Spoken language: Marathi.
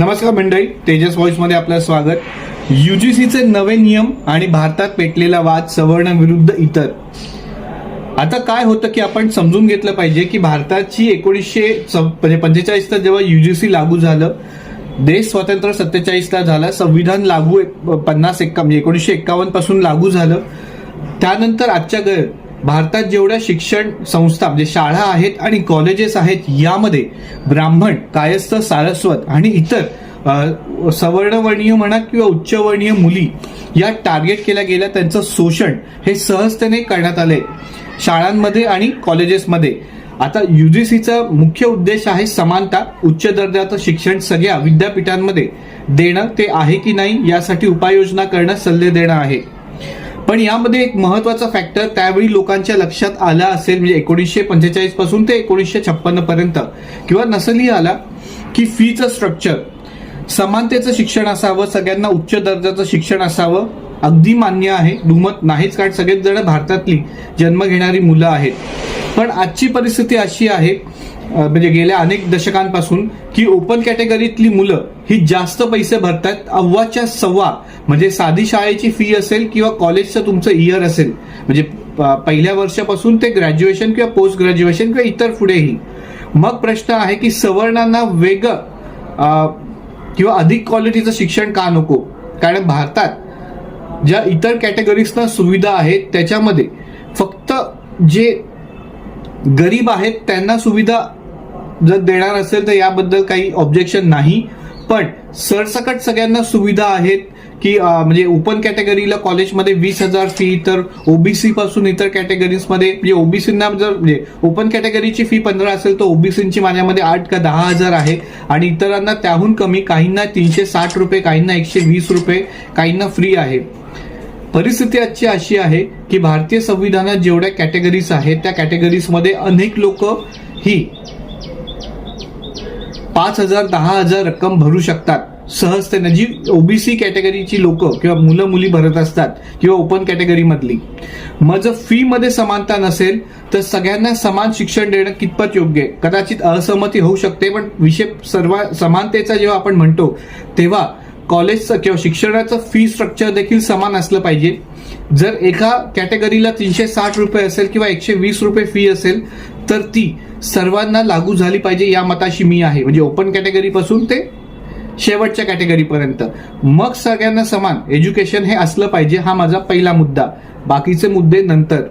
नमस्कार मंडळी, तेजस व्हॉइस मध्ये आपलं स्वागत. यूजीसीचे नवे नियम आणि भारतात पेटलेला वाद सवर्ण विरुद्ध इतर. आता काय होतं की आपण समजून घेतलं पाहिजे की भारताची 1945 ला जेव्हा यूजीसी लागू झालं, देश स्वतंत्र 47 ला झाला, संविधान लागू 1951 पासून लागू झालं. त्यानंतर आजच्या भारतात जेवढ्या शिक्षण संस्था म्हणजे शाळा आहेत आणि कॉलेजेस आहेत, यामध्ये ब्राह्मण, कायस्थ, सारस्वत आणि इतर सवर्णवर्णीय म्हणा किंवा उच्चवर्णीय मुली या टार्गेट केल्या गेल्या. त्यांचं शोषण हे सहजतेने करण्यात आले शाळांमध्ये आणि कॉलेजेसमध्ये. आता यूजीसीचा मुख्य उद्देश आहे समानता, उच्च दर्जाचं शिक्षण सगळ्या विद्यापीठांमध्ये देणं, ते आहे की नाही यासाठी उपाययोजना करणं, सल्ले देणं आहे. पण यामध्ये एक महत्वाचा फॅक्टर त्यावेळी लोकांच्या लक्षात आला असेल, म्हणजे 1945 पासून ते 1956 पर्यंत किंवा नसलही आला, की फीचं स्ट्रक्चर, समानतेचं शिक्षण असावं, सगळ्यांना उच्च दर्जाचं शिक्षण असावं, अगदी मान्य आहे, दुमत नाहीच, कारण सगळेच जण भारतातली जन्म घेणारी मुलं आहेत. पण आजची परिस्थिती अशी आहे, म्हणजे गेल्या अनेक दशकांपासून, की ओपन कॅटेगरीतली मुलं ही जास्त पैसे भरतात, अव्वाच्या सव्वा. म्हणजे साधी शाळेची फी असेल किंवा कॉलेजचं तुमचं इयर असेल, म्हणजे पहिल्या वर्षापासून ते ग्रॅज्युएशन किंवा पोस्ट ग्रॅज्युएशन किंवा इतर पुढेही. मग प्रश्न आहे की सवर्णांना वेगळं किंवा अधिक क्वालिटीचं शिक्षण का नको? कारण भारतात ज्या इतर कॅटेगरीजना सुविधा आहेत त्याच्यामध्ये फक्त जे गरीब आहेत त्यांना सुविधा जर देणार असेल तर याबद्दल काही ऑब्जेक्शन नाही. पण सरसकट सगळ्यांना सुविधा आहेत की म्हणजे ओपन कॅटेगरीला कॉलेजमध्ये 20,000 फी, तर ओबीसी पासून इतर कॅटेगरीजमध्ये, म्हणजे ओबीसींना जर म्हणजे ओपन कॅटेगरीची फी 15 असेल तर ओबीसींची माझ्यामध्ये 8 का 10,000 आहे, आणि इतरांना त्याहून कमी, काहींना 360 रुपये, काहींना 120 रुपये, काहींना फ्री आहे. परिस्थिती आजची अशी आहे की भारतीय संविधानात जेवढ्या कॅटेगरीज आहेत त्या कॅटेगरीजमध्ये अनेक लोक ही 5,000 10,000 रक्कम भरू शकतात सहजतेने, जी ओबीसी कॅटेगरीची लोक किंवा मुलं मुली भरत असतात किंवा ओपन कॅटेगरी मधली. मग जर फी मध्ये समानता नसेल तर सगळ्यांना समान शिक्षण देणं कितपत योग्य आहे? कदाचित असहमती होऊ शकते, पण विषय सर्व समानतेचा जेव्हा आपण म्हणतो तेव्हा कॉलेजचं किंवा शिक्षणाचं फी स्ट्रक्चर देखील समान असलं पाहिजे. जर एका कॅटेगरीला 360 रुपये असेल किंवा 120 रुपये फी असेल तर ती सर्वांना लागू झाली पाहिजे, या मताशी मी आहे. म्हणजे ओपन कॅटेगरी पासून ते शेवटच्या कॅटेगरीपर्यंत मग सगळ्यांना समान एज्युकेशन हे असलं पाहिजे. हा माझा पहिला मुद्दा. बाकीचे मुद्दे नंतर.